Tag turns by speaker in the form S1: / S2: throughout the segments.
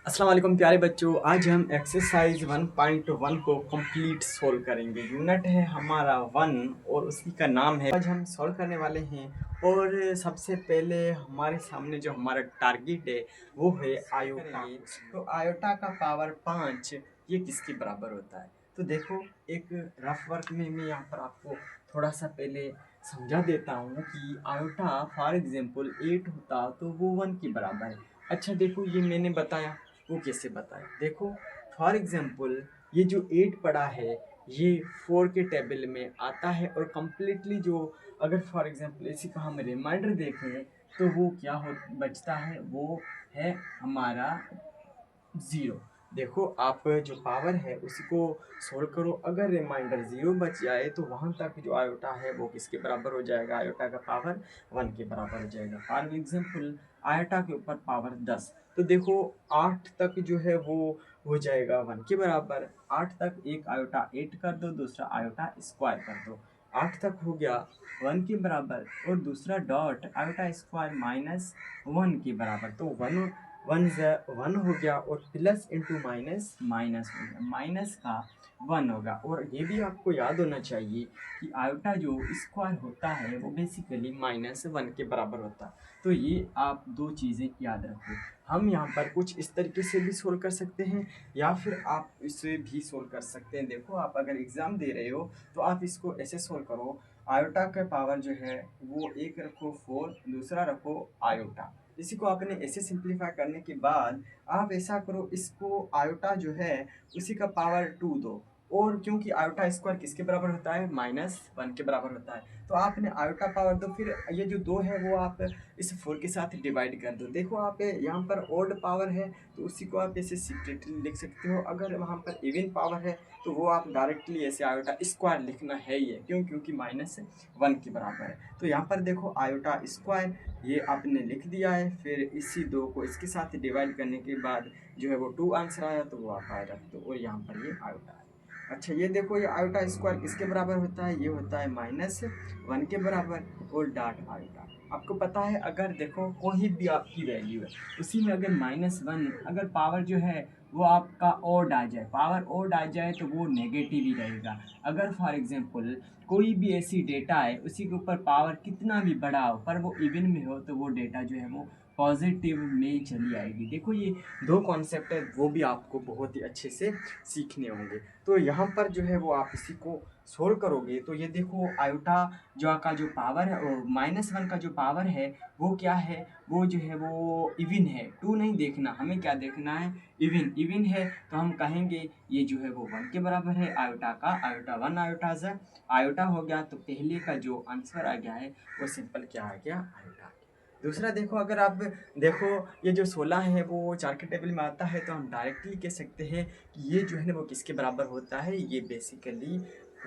S1: अस्सलाम वालेकुम प्यारे बच्चों। आज हम एक्सरसाइज 1.1 को कंप्लीट सोल्व करेंगे। यूनिट है हमारा 1 और उसी का नाम है। आज हम सोल्व करने वाले हैं और सबसे पहले हमारे सामने जो हमारा टारगेट है वो है आयोटा। तो आयोटा का पावर 5 ये किसके बराबर होता है? तो देखो, एक रफ वर्क में मैं यहाँ पर आपको थोड़ा सा पहले समझा देता हूँ कि आयोटा फॉर एग्जांपल 8 होता तो वो 1 के बराबर है। अच्छा देखो, ये मैंने बताया, वो कैसे बताएं? देखो, फॉर एग्जांपल ये जो 8 पड़ा है ये 4 के टेबल में आता है और कम्प्लीटली जो, अगर फॉर एग्जांपल इसी का हम रिमाइंडर देखें तो वो क्या हो बचता है, वो है हमारा 0। देखो, आप जो पावर है उसी को सोल्व करो। अगर रिमाइंडर 0 बच जाए तो वहाँ तक जो आयोटा है वो किसके बराबर हो जाएगा? आयोटा का पावर 1 के बराबर हो जाएगा। फॉर एग्जांपल आयोटा के ऊपर पावर 10, तो देखो 8 तक जो है वो हो जाएगा 1 के बराबर। 8 तक एक आयोटा 8 कर दो, दूसरा आयोटा स्क्वायर कर दो, 8 तक हो गया 1 के बराबर और दूसरा डॉट आयोटा स्क्वायर माइनस 1 के बराबर। तो 1 1 हो गया और प्लस इंटू माइनस माइनस हो गया, माइनस का 1 होगा। और ये भी आपको याद होना चाहिए कि आयोटा जो स्क्वायर होता है वो बेसिकली -1 के बराबर होता है। तो ये आप दो चीज़ें याद रखो। हम यहाँ पर कुछ इस तरीके से भी सोल्व कर सकते हैं या फिर आप इसे भी सोल्व कर सकते हैं। देखो, आप अगर एग्ज़ाम दे रहे हो तो आप इसको ऐसे सोल्व करो। आयोटा का पावर जो है वो एक रखो 4, दूसरा रखो आयोटा। इसी को आपने ऐसे सिंप्लीफाई करने के बाद आप ऐसा करो, इसको आयोटा जो है उसी का पावर 2 दो। और क्योंकि आयोटा स्क्वायर किसके बराबर होता है? -1 के बराबर होता है। तो आपने आयोटा पावर दो, फिर ये जो 2 है वो आप इस 4 के साथ डिवाइड कर दो। देखो, आप यहाँ पर ओड पावर है तो उसी को आप ऐसे सीक्रेटली लिख सकते हो। अगर वहाँ पर इवन पावर है तो वो आप डायरेक्टली ऐसे आयोटा स्क्वायर लिखना है ही है। क्यों? क्योंकि -1 के बराबर है। तो यहाँ पर देखो, आयोटा स्क्वायर ये आपने लिख दिया है। फिर इसी 2 को इसके साथ डिवाइड करने के बाद जो है वो 2 आंसर आया, तो वो आप आए रख दो और यहाँ पर ये आयोटा है। अच्छा, ये देखो, ये आयोटा स्क्वायर किसके बराबर होता है? ये होता है -1 के बराबर और डॉट आयोटा। आपको पता है, अगर देखो कोई भी आपकी वैल्यू है उसी में अगर -1, अगर पावर जो है वो आपका ओड आ जाए, पावर ओड आ जाए तो वो नेगेटिव ही रहेगा। अगर फॉर एग्जांपल कोई भी ऐसी डेटा है उसी के ऊपर पावर कितना भी बड़ा हो पर वो इवन में हो तो वो डेटा जो है वो पॉजिटिव में चली आएगी। देखो, ये दो कॉन्सेप्ट है, वो भी आपको बहुत ही अच्छे से सीखने होंगे। तो यहाँ पर जो है वो आप इसी को सोल्व करोगे तो ये देखो, आयोटा जो का जो पावर है और -1 का जो पावर है वो क्या है? वो जो है वो इवन है। 2 नहीं देखना, हमें क्या देखना है? इवन। इवन है तो हम कहेंगे ये जो है वो 1 के बराबर है। आयोटा का आयोटा 1 आयोटा ज़ा आयोटा हो गया, तो पहले का जो आंसर आ गया है वो सिंपल क्या आ गया? आयोटा आ गया। दूसरा देखो, अगर आप देखो ये जो 16 है वो 4 के टेबल में आता है तो हम डायरेक्टली कह सकते हैं कि ये जो है ना वो किसके बराबर होता है? ये बेसिकली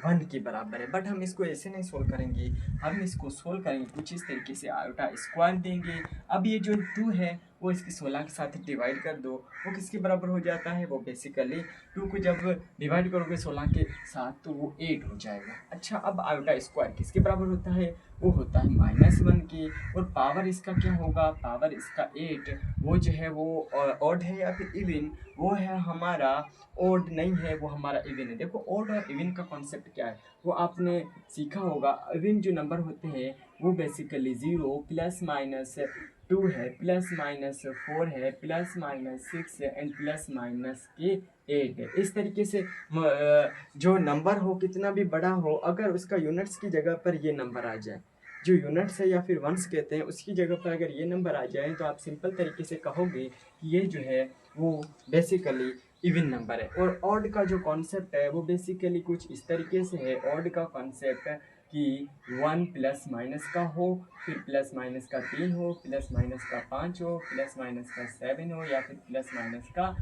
S1: 1 के बराबर है। बट हम इसको ऐसे नहीं सोल्व करेंगे, हम इसको सोल्व करेंगे कुछ इस तरीके से, आयोटा स्क्वायर देंगे। अब ये जो 2 है वो इसके 16 के साथ डिवाइड कर दो, वो किसके बराबर हो जाता है? वो बेसिकली 2 को जब डिवाइड करोगे 16 के साथ तो वो 8 हो जाएगा। अच्छा, अब आयोटा स्क्वायर किसके बराबर होता है? वो होता है -1 के। और पावर इसका क्या होगा? पावर इसका 8। वो जो है वो ऑड है या फिर इवन? वो है हमारा ऑड नहीं है, वो हमारा इवन है। देखो, ऑड और इवन का कॉन्सेप्ट क्या है वो आपने सीखा होगा। इवन जो नंबर होते हैं वो बेसिकली 0 प्लस माइनस 2 है, प्लस माइनस 4 है, प्लस माइनस 6 है एंड प्लस माइनस के 8 है। इस तरीके से जो नंबर हो कितना भी बड़ा हो, अगर उसका यूनिट्स की जगह पर ये नंबर आ जाए, जो यूनिट्स है या फिर वंस कहते हैं उसकी जगह पर अगर ये नंबर आ जाए तो आप सिंपल तरीके से कहोगे कि ये जो है वो बेसिकली इवन नंबर है। और ऑड का जो कॉन्सेप्ट है वो बेसिकली कुछ इस तरीके से है। ऑड का कॉन्सेप्ट कि 1 प्लस माइनस का हो, फिर प्लस माइनस का 3 हो, प्लस माइनस का 5 हो, प्लस माइनस का 7 हो या फिर प्लस माइनस का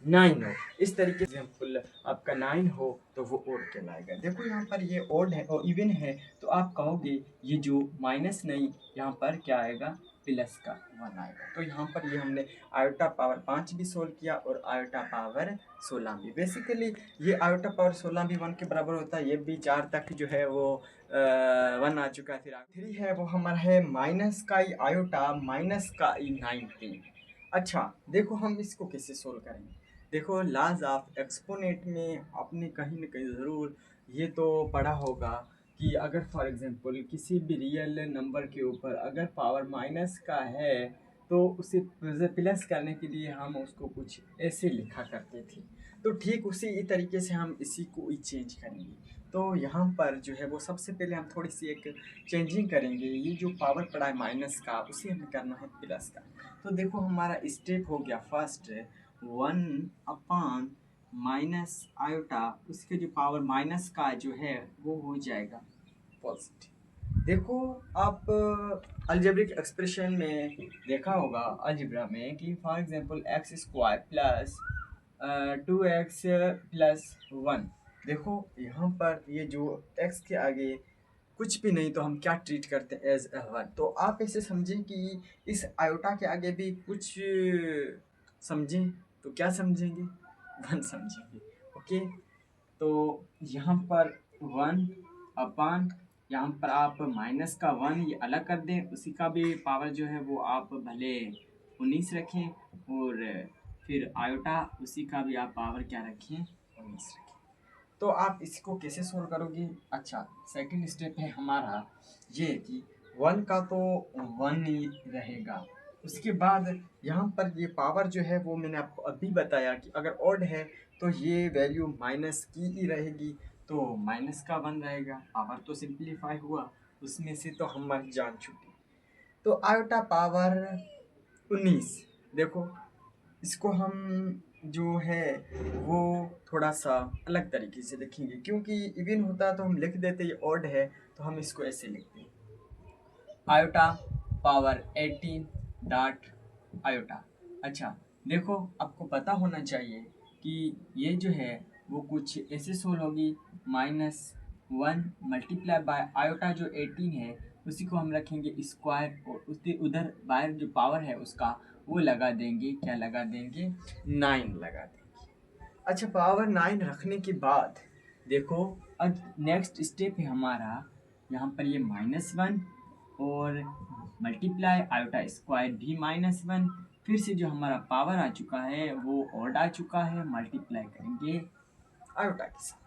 S1: 9 हो। इस तरीके से एग्जाम्पल आपका 9 हो तो वो ओड कहलाएगा। देखो, यहाँ पर ये ओड है और इवन है तो आप कहोगे ये जो माइनस नहीं, यहाँ पर क्या आएगा? प्लस का 1 आएगा। तो यहाँ पर ये हमने आयोटा पावर 5 भी सोल्व किया और आयोटा पावर 16 भी। बेसिकली ये आयोटा पावर 16 भी 1 के बराबर होता है। ये भी 4 तक जो है वो 1 आ चुका है। फिर 3 है वो हमारा है माइनस का आयोटा माइनस का 19। अच्छा, देखो हम इसको कैसे सोल्व करेंगे। देखो लाज ऑफ एक्सपोनेंट में आपने कहीं ना कहीं ज़रूर ये तो पढ़ा होगा कि अगर फॉर एग्जांपल किसी भी रियल नंबर के ऊपर अगर पावर माइनस का है तो उसे प्लस करने के लिए हम उसको कुछ ऐसे लिखा करते थे। तो ठीक उसी तरीके से हम इसी को ही चेंज करेंगे। तो यहाँ पर जो है वो सबसे पहले हम थोड़ी सी एक चेंजिंग करेंगे। ये जो पावर पड़ा है माइनस का उसे हमें करना है प्लस का। तो देखो हमारा स्टेप हो गया फर्स्ट, 1 माइनस आयोटा, उसके जो पावर माइनस का जो है वो हो जाएगा पॉजिटिव। देखो आप अलजेब्रिक एक्सप्रेशन में देखा होगा अलजेब्रा में कि for example x square plus 2x plus 1। देखो यहाँ पर ये जो x के आगे कुछ भी नहीं तो हम क्या ट्रीट करते हैं एज वन। तो आप ऐसे समझें कि इस आयोटा के आगे भी कुछ समझें तो क्या समझेंगे, वन समझेंगे। ओके, तो यहाँ पर 1 यहाँ पर आप माइनस का 1 ये अलग कर दें, उसी का भी पावर जो है वो आप भले 19 रखें, और फिर आयोटा उसी का भी आप पावर क्या रखें 19 रखें। तो आप इसको कैसे सोल्व करोगे। अच्छा, सेकंड स्टेप है हमारा ये कि 1 का तो 1 ही रहेगा। उसके बाद यहाँ पर ये पावर जो है वो मैंने आपको अभी बताया कि अगर ऑड है तो ये वैल्यू माइनस की ही रहेगी, तो माइनस का 1 रहेगा। पावर तो सिंप्लीफाई हुआ, उसमें से तो हम जान चुके। तो आयोटा पावर 19। देखो इसको हम जो है वो थोड़ा सा अलग तरीके से लिखेंगे, क्योंकि इवन होता तो हम लिख देते, ये ऑड है तो हम इसको ऐसे लिखते हैं आयोटा पावर 18 डॉट आयोटा। अच्छा, देखो आपको पता होना चाहिए कि ये जो है वो कुछ ऐसे सोल्व होगी, -1 मल्टीप्लाई बाय आयोटा जो 18 है उसी को हम रखेंगे स्क्वायर, और उसके उधर बाहर जो पावर है उसका वो लगा देंगे, क्या लगा देंगे 9 लगा देंगे। अच्छा, पावर 9 रखने के बाद देखो अब नेक्स्ट स्टेप है हमारा, यहाँ पर ये -1 और मल्टीप्लाई आयोटा स्क्वायर भी -1, फिर से जो हमारा पावर आ चुका है वो ऑड आ चुका है, मल्टीप्लाई करेंगे आयोटा के साथ।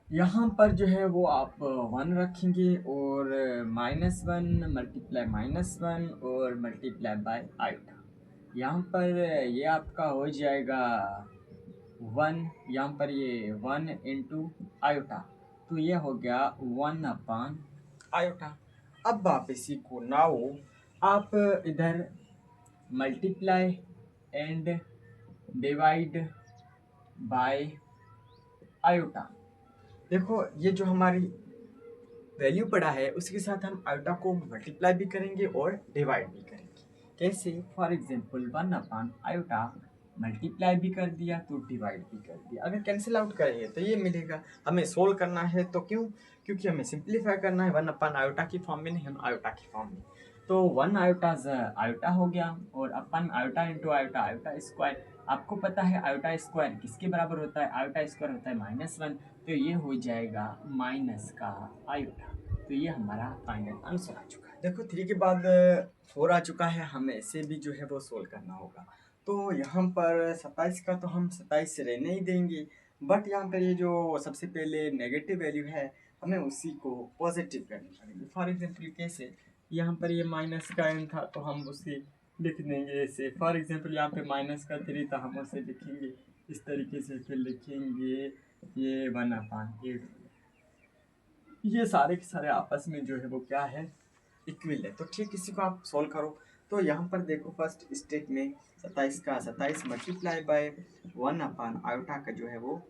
S1: यहाँ पर जो है वो आप 1 रखेंगे और -1 मल्टीप्लाई -1 और मल्टीप्लाई बाय आयोटा। यहाँ पर ये आपका हो जाएगा 1, यहाँ पर ये 1 इंटू आयोटा, तो ये हो गया 1 अपान आयोटा। अब आप इसी को नाउ आप इधर multiply and divide by iota. देखो ये जो हमारी वैल्यू पड़ा है उसके साथ हम आयोटा को मल्टीप्लाई भी करेंगे और डिवाइड भी करेंगे। कैसे, for example 1 upon iota multiply भी कर दिया तो डिवाइड भी कर दिया। अगर कैंसिल आउट करेंगे तो ये मिलेगा। हमें सोल्व करना है तो क्यों, क्योंकि हमें सिंप्लीफाई करना है 1 अपान आयोटा की फॉर्म में, नहीं हम आयोटा की फॉर्म में। तो 1 आयोटा आयोटा हो गया और अपन iota into iota iota square. आपको पता है आयोटा स्क्वायर किसके बराबर होता है, आयोटा स्क्वायर होता है -1, तो ये हो जाएगा माइनस का आयोटा। तो ये हमारा फाइनल आंसर आ चुका है। देखो 3 के बाद 4 आ चुका है, हमें इसे भी जो है वो सोल्व करना होगा। तो यहाँ पर 27 का तो हम 27 से रहने ही देंगे, बट यहाँ पर ये जो सबसे पहले नेगेटिव वैल्यू है हमें उसी को पॉजिटिव करनी पड़ेगी। फॉर एग्जाम्पल कैसे, यहाँ पर ये माइनस का n था तो हम उसे लिख देंगे ऐसे। फॉर एग्जाम्पल यहाँ पे -3 था, हम उसे लिखेंगे इस तरीके से, फिर लिखेंगे ये 1/8। ये सारे के सारे आपस में जो है वो क्या है, इक्वल है। तो ठीक इसी को आप सोल्व करो। तो यहाँ पर देखो फर्स्ट स्टेप में 27 का 27 मल्टीप्लाई बाय 1 अपान आयोटा का जो है वो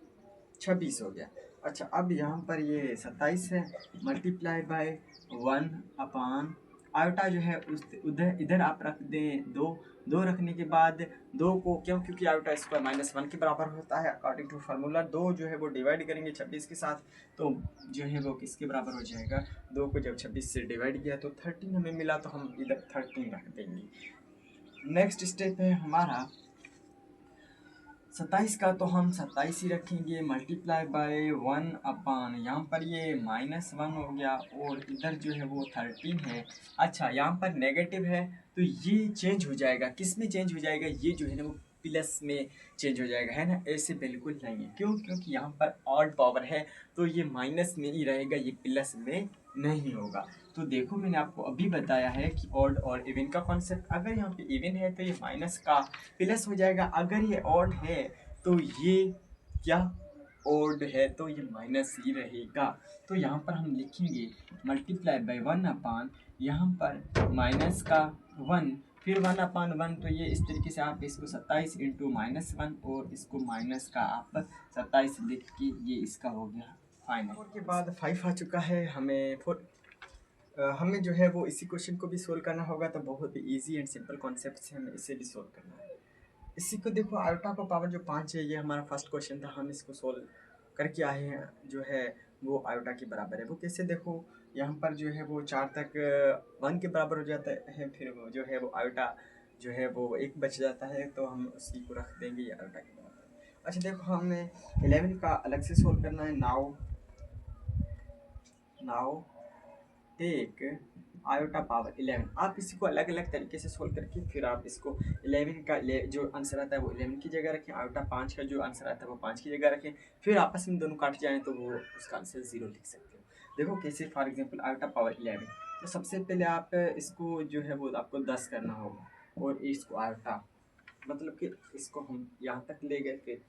S1: 26 हो गया। अच्छा, अब यहाँ पर ये 27 है मल्टीप्लाई बाय 1 अपान आयोटा जो है उस उधर इधर आप रख दें 2। 2 रखने के बाद 2 को क्यों, क्योंकि आयोटा स्क्वायर -1 के बराबर होता है अकॉर्डिंग टू फार्मूला। 2 जो है वो डिवाइड करेंगे 26 के साथ, तो जो है वो किसके बराबर हो जाएगा, 2 को जब 26 से डिवाइड किया तो 13 हमें मिला, तो हम इधर 13 रख देंगे। नेक्स्ट स्टेप है हमारा 27 का तो हम 27 ही रखेंगे, मल्टीप्लाई बाय 1 अपान यहाँ पर ये -1 हो गया और इधर जो है वो 13 है। अच्छा, यहाँ पर नेगेटिव है तो ये चेंज हो जाएगा, किस में चेंज हो जाएगा, ये जो है ना वो प्लस में चेंज हो जाएगा, है ना। ऐसे बिल्कुल नहीं है, क्यों, क्योंकि यहाँ पर ऑड पावर है तो ये माइनस में ही रहेगा, ये प्लस में नहीं होगा। तो देखो मैंने आपको अभी बताया है कि ऑड और इवन का कॉन्सेप्ट, अगर यहाँ पे इवन है तो ये माइनस का प्लस हो जाएगा, अगर ये ऑड है तो ये क्या ऑड है तो ये माइनस ही रहेगा। तो यहाँ पर हम लिखेंगे मल्टीप्लाई बाय 1 अपान यहाँ पर माइनस का 1, फिर 1 अपान 1, तो ये इस तरीके से आप इसको 27 इंटू -1 और इसको माइनस का आप 27 लिख के ये इसका हो गया फाइनल। और के बाद 5 आ चुका है, हमें जो है वो इसी क्वेश्चन को भी सोल्व करना होगा। तो बहुत ही ईजी एंड सिंपल कॉन्सेप्ट से हमें इसे भी सोल्व करना है। इसी को देखो, अल्टा का पावर जो 5 है, ये हमारा फर्स्ट क्वेश्चन था, हम इसको सोल्व करके आए हैं, जो है वो आयोटा के बराबर है। वो कैसे, देखो यहाँ पर जो है वो 4 तक 1 के बराबर हो जाता है, फिर वो जो है वो आयोटा जो है वो 1 बच जाता है, तो हम उसी को रख देंगे ये आयोटा के बराबर। अच्छा देखो, हमें 11 का अलग से सोल्व करना है। नाउ टेक आयोटा पावर 11, आप इसी को अलग अलग तरीके से सोल्व करके फिर आप इसको 11 का जो आंसर आता है वो 11 की जगह रखें, आयोटा 5 का जो आंसर आता है वो 5 की जगह रखें, फिर आपस में दोनों काट जाएँ तो वो उसका आंसर 0 लिख सकते हो। देखो कैसे, फॉर एग्जांपल आयोटा पावर 11, तो सबसे पहले आप इसको जो है वो आपको 10 करना होगा और इसको आयोटा, मतलब कि इसको हम यहाँ तक ले गए, फिर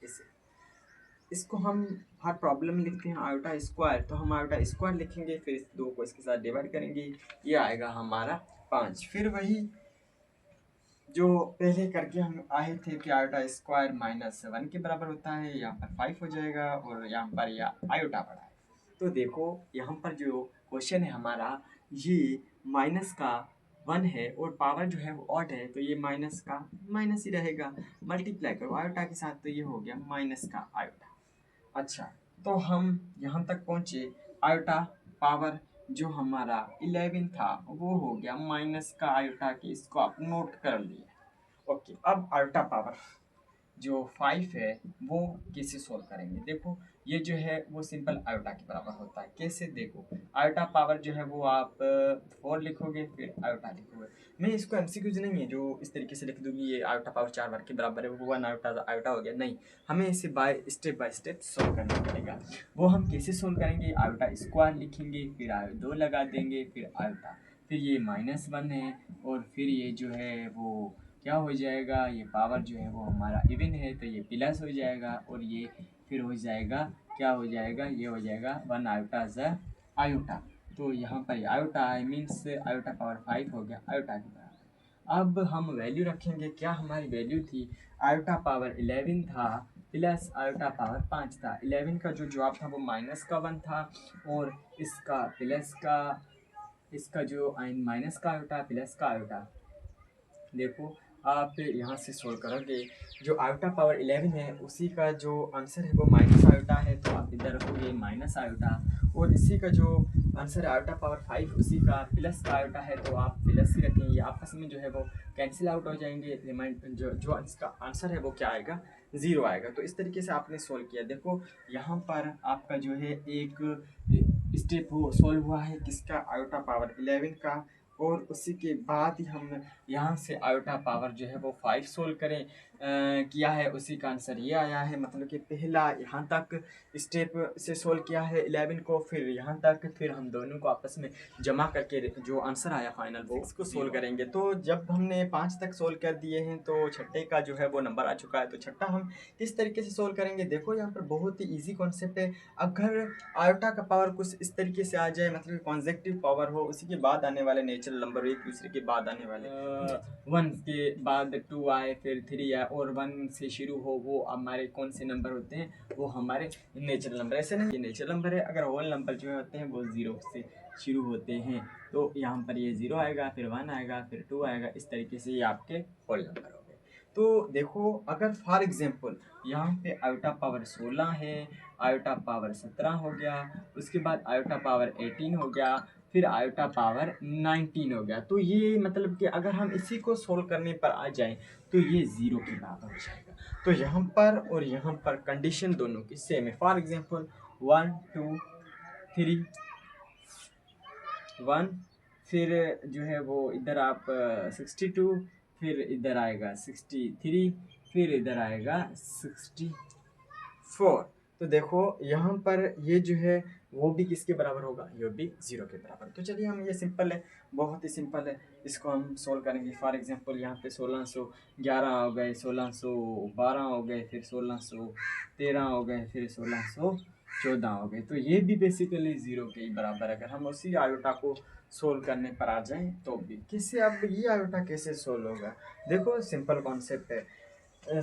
S1: इसको हम हर प्रॉब्लम में लिखते हैं आयोटा स्क्वायर, तो हम आयोटा स्क्वायर लिखेंगे, फिर इस 2 को इसके साथ डिवाइड करेंगे, ये आएगा हमारा 5। फिर वही जो पहले करके हम आए थे कि आयोटा स्क्वायर -1 के बराबर होता है, यहाँ पर 5 हो जाएगा और यहाँ पर यह आयोटा पड़ा है। तो देखो यहाँ पर जो क्वेश्चन है हमारा, ये माइनस का 1 है और पावर जो है वो ऑड है, तो ये माइनस का माइनस ही रहेगा, मल्टीप्लाई करो आयोटा के साथ, तो ये हो गया माइनस का आयोटा। अच्छा, तो हम यहाँ तक पहुँचे, आयोटा पावर जो हमारा 11 था वो हो गया माइनस का आयोटा के, इसको आप नोट कर लिए। ओके, अब आयोटा पावर जो 5 है वो कैसे सोल्व करेंगे। देखो ये जो है वो सिंपल आयोटा के बराबर होता है। कैसे, देखो आयोटा पावर जो है वो आप 4 लिखोगे, फिर आयोटा लिखोगे। मैं इसको एमसीक्यूज नहीं है जो इस तरीके से लिख दूंगी ये आयोटा पावर 4 बार के बराबर है, वो 1 आयोटा आयोटा हो गया, नहीं, हमें इसे बाय स्टेप सोल्व करना पड़ेगा। वो हम कैसे सोल्व करेंगे, आयोटा स्क्वायर लिखेंगे, फिर आयो 2 लगा देंगे, फिर आयोटा, फिर ये -1 है और फिर ये जो है वो क्या हो जाएगा, ये पावर जो है वो हमारा इवन है तो ये प्लस हो जाएगा, और ये फिर हो जाएगा, क्या हो जाएगा, ये हो जाएगा 1 आयोटा ज़ आयोटा। तो यहाँ पर iota I means iota power 5 हो गया आयोटा के बराबर। अब हम वैल्यू रखेंगे, क्या हमारी वैल्यू थी, आयोटा पावर 11 था प्लस आयोटा पावर 5 था। 11 का जो जवाब था वो -1 था और इसका प्लस का, इसका जो माइनस का आयोटा प्लस का आयोटा। देखो आप यहाँ से सोल्व करोगे, जो आयोटा पावर 11 है उसी का जो आंसर है वो माइनस आयोटा है, तो आप इधर रखोगे माइनस आयोटा, और इसी का जो आंसर है आयोटा पावर 5 उसी का प्लस का आयोटा है, तो आप प्लस ही रखेंगे, आपस में जो है वो कैंसिल आउट हो जाएंगे, जो इसका आंसर है वो क्या आएगा, 0 आएगा। तो इस तरीके से आपने सोल्व किया। देखो यहाँ पर आपका जो है एक स्टेप वो सोल्व हुआ है किसका, आयोटा पावर 11 का, और उसी के बाद ही हम यहाँ से आयोटा पावर जो है वो 5 सोल्व किया है, उसी का आंसर ये आया है। मतलब कि पहला यहाँ तक स्टेप से सोल्व किया है 11 को, फिर यहाँ तक, फिर हम दोनों को आपस में जमा करके जो आंसर आया फाइनल वो इसको सोल्व करेंगे। तो जब हमने 5 तक सोल्व कर दिए हैं तो छठे का जो है वो नंबर आ चुका है, तो छठा हम किस तरीके से सोल्व करेंगे। देखो यहाँ पर बहुत ही ईजी कॉन्सेप्ट है, अगर आयोटा का पावर कुछ इस तरीके से आ जाए, मतलब कॉन्जेक्टिव पावर हो, उसी के बाद आने वाले नेचुरल नंबर एक दूसरे के बाद आने वाले 1 के बाद 2 आए, फिर 3 आए, और 1 से शुरू हो, वो हमारे कौन से नंबर होते हैं, वो हमारे नेचुरल नंबर। ऐसे नहीं, ये नेचुरल नंबर है, अगर होल नंबर जो होते हैं वो 0 से शुरू होते हैं, तो यहाँ पर ये 0 आएगा, फिर 1 आएगा, फिर 2 आएगा, इस तरीके से ये आपके होल नंबर हो गए। तो देखो अगर फॉर एग्जांपल यहाँ पे आयोटा पावर 16 है, आयोटा पावर 17 हो गया, उसके बाद आयोटा पावर 18 हो गया, फिर आयोटा पावर 19 हो गया। तो ये मतलब कि अगर हम इसी को सोल्व करने पर आ जाएं तो ये 0 के बराबर हो जाएगा। तो यहाँ पर और यहाँ पर कंडीशन दोनों की सेम है। फॉर एग्जांपल 1 2 3 1, फिर जो है वो इधर आप 62, फिर इधर आएगा 63, फिर इधर आएगा 64। तो देखो यहाँ पर ये जो है वो भी किसके बराबर होगा, ये भी 0 के बराबर। तो चलिए हम ये सिंपल है, बहुत ही सिंपल है, इसको हम सोल्व करेंगे। फॉर एग्जांपल यहाँ पे 1611 हो गए, 1612 हो गए, फिर 1613 हो गए, फिर 1614 हो गए। तो ये भी बेसिकली 0 के ही बराबर है। अगर हम उसी आयोटा को सोल्व करने पर आ जाएं तो भी किससे, अब ये आयोटा कैसे सोल्व होगा, देखो सिंपल कॉन्सेप्ट है।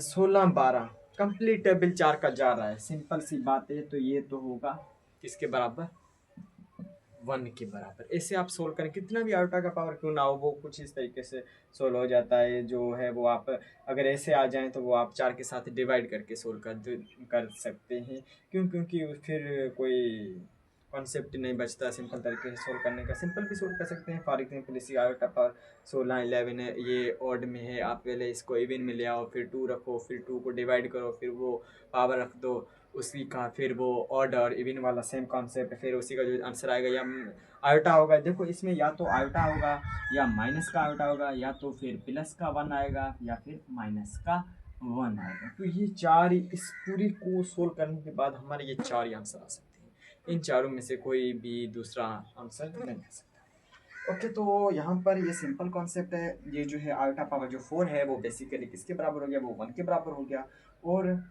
S1: 16 12 कंप्लीट टेबल 4 का जा रहा है, सिंपल सी बात है। तो ये तो होगा किसके बराबर, 1 के बराबर। ऐसे आप सोल्व करें, कितना भी आयोटा का पावर क्यों ना हो वो कुछ इस तरीके से सोल्व हो जाता है। जो है वो आप अगर ऐसे आ जाएं तो वो आप 4 के साथ डिवाइड करके सोल्व कर सकते हैं। क्योंकि फिर कोई कॉन्सेप्ट नहीं बचता सिंपल तरीके से सोल्व करने का। सिंपल भी सोल्व कर सकते हैं। फॉर एग्जाम्पल इसी आयोटा पावर 16 11 है, ये ऑड में है, आप पहले इसको इवन में ले आओ, फिर 2 रखो, फिर 2 को डिवाइड करो, फिर वो पावर रख दो उसी का, फिर वो ऑड और इवन वाला सेम कॉन्सेप्ट, फिर उसी का जो आंसर आएगा या आयोटा होगा। देखो इसमें या तो आयोटा होगा या माइनस का आयोटा होगा, या तो फिर प्लस का 1 आएगा या फिर माइनस का 1 आएगा। तो ये चार इस पूरी को सोल्व करने के बाद हमारे ये 4 ही आंसर आ सकते हैं। इन चारों में से कोई भी दूसरा आंसर नहीं आ सकता। ओके, तो यहाँ पर ये सिंपल कॉन्सेप्ट है। ये जो है आयोटा पावर जो 4 है वो बेसिकली किसके बराबर हो गया, वो 1 के बराबर हो गया। और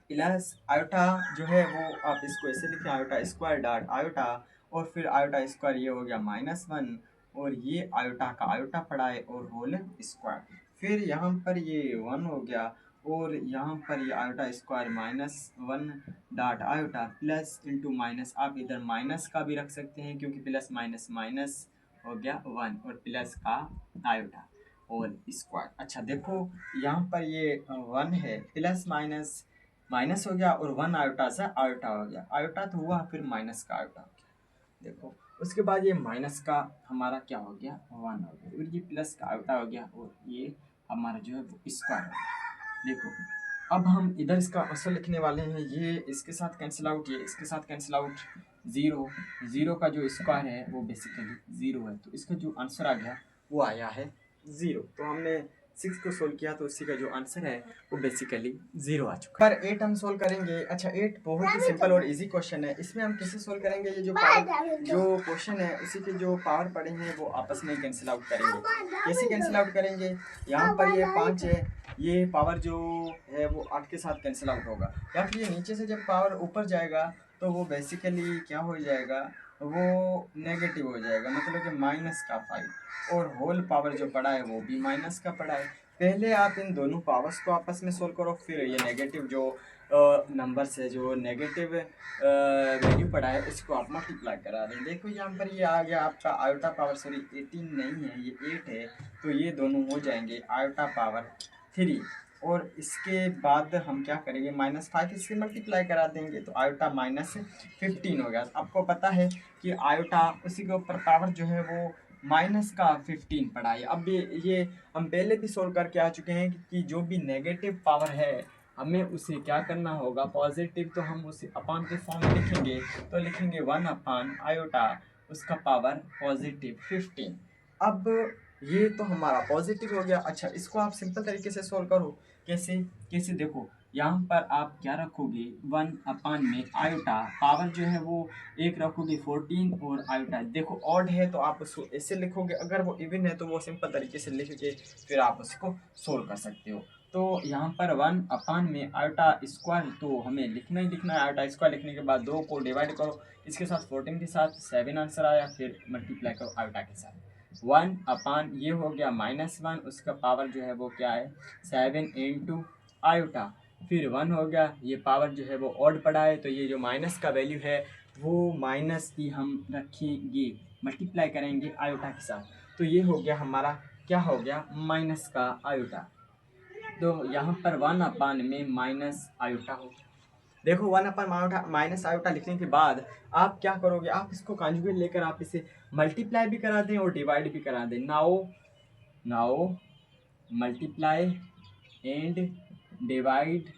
S1: प्लस आयोटा जो है वो आप इसको ऐसे लिखें, आयोटा स्क्वायर डॉट आयोटा, और फिर आयोटा स्क्वायर ये हो गया -1, और ये आयोटा का आयोटा पड़ा है और होल स्क्वायर। फिर यहाँ पर ये 1 हो गया, और यहाँ पर ये iota square -1 dot iota plus into minus, आप इधर माइनस का भी रख सकते हैं क्योंकि प्लस माइनस माइनस हो गया 1, और प्लस का आयोटा होल स्क्वायर। अच्छा देखो यहाँ पर ये 1 है, प्लस माइनस माइनस हो गया, और 1 आयोटा से आयोटा हो गया, आयोटा तो हुआ, फिर माइनस का आयोटा हो गया। देखो उसके बाद ये माइनस का हमारा क्या हो गया, 1 हो गया, और ये प्लस का आयोटा हो गया, और ये हमारा जो है वो स्क्वायर हो गया। देखो अब हम इधर इसका आंसर लिखने वाले हैं, ये इसके साथ कैंसिल आउट, ये इसके साथ कैंसिल आउट, 0 का जो स्क्वायर है वो बेसिकली 0 है। तो इसका जो आंसर आ गया वो आया है 0। तो हमने 6 को सोल्व किया तो उसी का जो आंसर है वो बेसिकली 0 आ चुका है। पर 8 हम सोल्व करेंगे। अच्छा 8 बहुत ही सिंपल और इजी क्वेश्चन है। इसमें हम कैसे सोल्व करेंगे, ये जो क्वेश्चन है उसी के जो पावर पड़े हैं वो आपस में कैंसिल आउट करेंगे। कैसे कैंसिल आउट करेंगे, यहाँ पर ये 5 है, ये पावर जो है वो 8 के साथ कैंसिल आउट होगा, या फिर ये नीचे से जब पावर ऊपर जाएगा तो वो बेसिकली क्या हो जाएगा, वो नेगेटिव हो जाएगा, मतलब कि -5, और होल पावर जो पड़ा है वो भी माइनस का पड़ा है। पहले आप इन दोनों पावर्स को आपस में सोल्व करो, फिर ये नेगेटिव जो नंबर्स है, जो नेगेटिव वैल्यू पड़ा है उसको आप मल्टीप्लाई करा दें। देखो यहाँ पर ये आ गया आपका आयोटा पावर, सॉरी 18 नहीं है ये 8 है, तो ये दोनों हो जाएंगे आयोटा पावर 3, और इसके बाद हम क्या करेंगे, -5 इससे मल्टीप्लाई करा देंगे, तो आयोटा -15 हो गया। आपको पता है कि आयोटा उसी के ऊपर पावर जो है वो माइनस का 15 पड़ा है। अब ये हम पहले भी सोल्व करके आ चुके हैं कि जो भी नेगेटिव पावर है हमें उसे क्या करना होगा, पॉजिटिव, तो हम उसे अपान के फॉर्म में लिखेंगे, तो लिखेंगे 1 अपान आयोटा उसका पावर +15। अब ये तो हमारा पॉजिटिव हो गया। अच्छा इसको आप सिंपल तरीके से सोल्व करो, कैसे कैसे देखो यहाँ पर आप क्या रखोगे, 1 अपान में आयोटा पावर जो है वो एक रखोगे 14, और आयोटा देखो ऑड है तो आप उसको ऐसे लिखोगे, अगर वो इवन है तो वो सिंपल तरीके से लिख के फिर आप उसको सोल्व कर सकते हो। तो यहाँ पर 1 अपान में आयोटा स्क्वायर, तो हमें लिखना ही लिखना है। आयोटा स्क्वायर लिखने के बाद 2 को डिवाइड करो, इसके साथ 14 के साथ 7 आंसर आया, फिर मल्टीप्लाई करो आयोटा के साथ, 1 अपान ये हो गया -1, उसका पावर जो है वो क्या है 7 इंटू आयोटा, फिर 1 हो गया, ये पावर जो है वो ऑड पड़ा है, तो ये जो माइनस का वैल्यू है वो माइनस ही हम रखेंगे, मल्टीप्लाई करेंगे आयोटा के साथ, तो ये हो गया हमारा क्या हो गया, माइनस का आयोटा। तो यहाँ पर 1 अपान में माइनस आयोटा हो, देखो 1/- माइनस आयोटा लिखने के बाद आप क्या करोगे, आप इसको कॉन्जुगेट लेकर आप इसे मल्टीप्लाई भी करा दें और डिवाइड भी करा दें। Now multiply and divide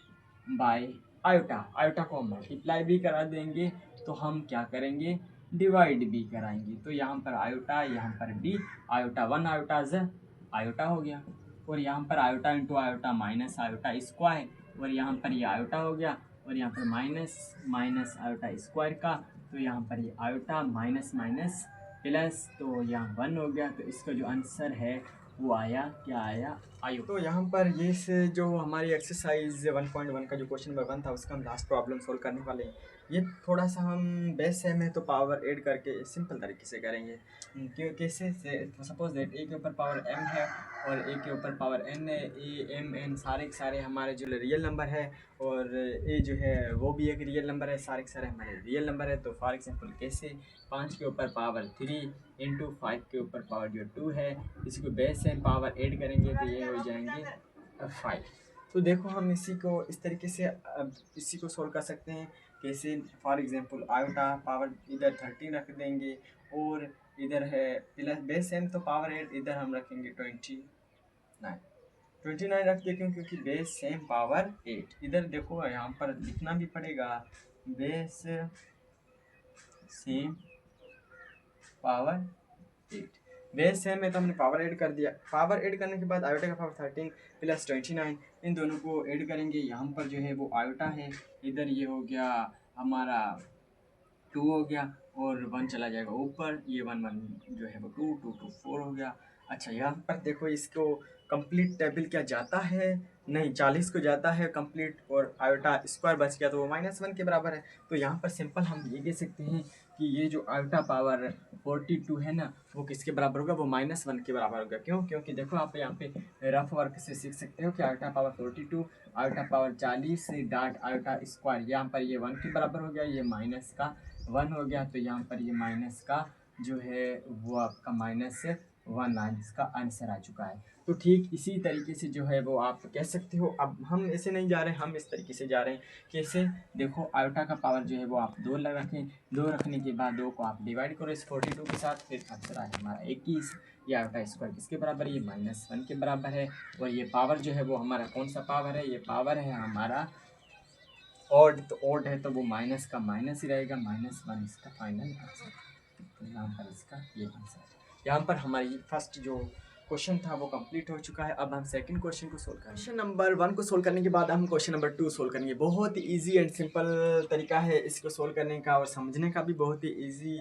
S1: by iota. Iota को हम मल्टीप्लाई भी करा देंगे तो हम क्या करेंगे, डिवाइड भी कराएंगे। तो यहाँ पर आयोटा, यहाँ पर डी, आयोटा 1 आयोटा ज आयोटा हो गया, और यहाँ पर iota into iota minus iota square, और यहाँ पर ये आयोटा हो गया, और यहाँ पर माइनस माइनस आयोटा स्क्वायर का, तो यहाँ पर ये आयोटा माइनस माइनस प्लस, तो यहाँ 1 हो गया। तो इसका जो आंसर है वो आया, क्या आया, आयु। तो यहाँ पर ये से जो हमारी एक्सरसाइज 1.1 का जो क्वेश्चन नंबर 1 था उसका हम लास्ट प्रॉब्लम सोल्व करने वाले हैं। ये थोड़ा सा हम बेस सेम है तो पावर ऐड करके सिंपल तरीके से करेंगे। क्यों कैसे से, सपोज दैट ए के ऊपर पावर m है और ए के ऊपर पावर n है, ए एम एन सारे के सारे हमारे जो रियल नंबर है, और ए जो है वो भी एक रियल नंबर है, सारे के सारे हमारे रियल नंबर है। तो फॉर एग्जांपल कैसे 5 के ऊपर पावर 3 इंटू 5 के ऊपर पावर जो 2 है, इसको बेस से पावर ऐड करेंगे तो ये हो जाएंगे 5। तो देखो हम इसी को इस तरीके से अब इसी को सोल्व कर सकते हैं। कैसे, फॉर एग्जांपल आयोटा पावर इधर 13 रख देंगे, और इधर है प्लस बेस सेम तो पावर 8 इधर हम रखेंगे 29 रख दे, क्यों, क्योंकि बेस सेम पावर 8। इधर देखो यहाँ पर लिखना भी पड़ेगा base same power 8। Base same में तो हमने पावर ऐड कर दिया। पावर ऐड करने के बाद आयोटा का पावर 13 प्लस 29, इन दोनों को ऐड करेंगे। यहाँ पर जो है वो आयोटा है, इधर ये हो गया हमारा 2 हो गया, और 1 चला जाएगा ऊपर, ये 1 1 जो है वो 2 2 2 4 हो गया। अच्छा यहाँ पर देखो इसको कंप्लीट टेबल क्या जाता है, नहीं 40 को जाता है कंप्लीट, और आयोटा स्क्वायर बच गया तो वो -1 के बराबर है। तो यहाँ पर सिंपल हम ये कह सकते हैं कि ये जो आयोटा पावर 42 है ना, वो किसके बराबर होगा, वो -1 के बराबर होगा। क्यों, क्योंकि देखो आप यहाँ पे रफ वर्क से सीख सकते हो कि iota power 42 iota power 40 dot iota square, यहाँ पर ये 1 के बराबर हो गया, ये माइनस का 1 हो गया, तो यहाँ पर ये माइनस का जो है वो आपका -1 इसका आंसर आ चुका है। तो ठीक इसी तरीके से जो है वो आप कह सकते हो। अब हम ऐसे नहीं जा रहे, हम इस तरीके से जा रहे हैं। कैसे, देखो आयोटा का पावर जो है वो आप 2 रखें, 2 रखने के बाद 2 को आप डिवाइड करो इस 42 के साथ, फिर आंसर आया हमारा 21। ये आयोटा स्क्वायर किसके बराबर है, ये -1 के बराबर है। और ये पावर जो है वो हमारा कौन सा पावर है, ये पावर है हमारा ऑड, तो ऑड है तो वो माइनस का माइनस ही रहेगा, -1 इसका फाइनल आंसर। तो यहाँ पर इसका ये आंसर। यहाँ पर हमारी फर्स्ट जो क्वेश्चन था वो कंप्लीट हो चुका है। अब हम सेकंड क्वेश्चन को सोल्व करेंगे। क्वेश्चन नंबर 1 को सोल्व करने के बाद हम क्वेश्चन नंबर 2 सोल्व करेंगे। बहुत ही ईजी एंड सिंपल तरीका है इसको सोल्व करने का, और समझने का भी बहुत ही ईजी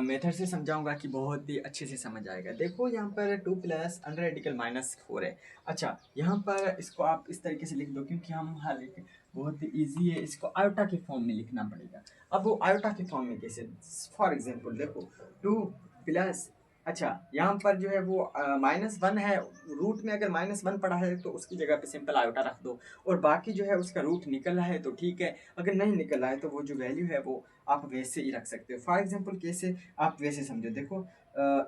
S1: मेथड से समझाऊंगा कि बहुत ही अच्छे से समझ आएगा। देखो यहाँ पर 2 प्लस अंडर रेडिकल -4 है। अच्छा यहाँ पर इसको आप इस तरीके से लिख दो, क्योंकि हम हल बहुत ही ईजी है, इसको आयोटा के फॉर्म में लिखना पड़ेगा। अब वो आयोटा के फॉर्म में कैसे, फॉर एग्जांपल देखो 2 प्लस, अच्छा यहाँ पर जो है वो -1 है, रूट में अगर -1 पड़ा है तो उसकी जगह पे सिंपल आयोटा रख दो, और बाकी जो है उसका रूट निकल रहा है तो ठीक है, अगर नहीं निकल रहा है तो वो जो वैल्यू है वो आप वैसे ही रख सकते हो। फॉर एग्जांपल कैसे, आप वैसे समझो, देखो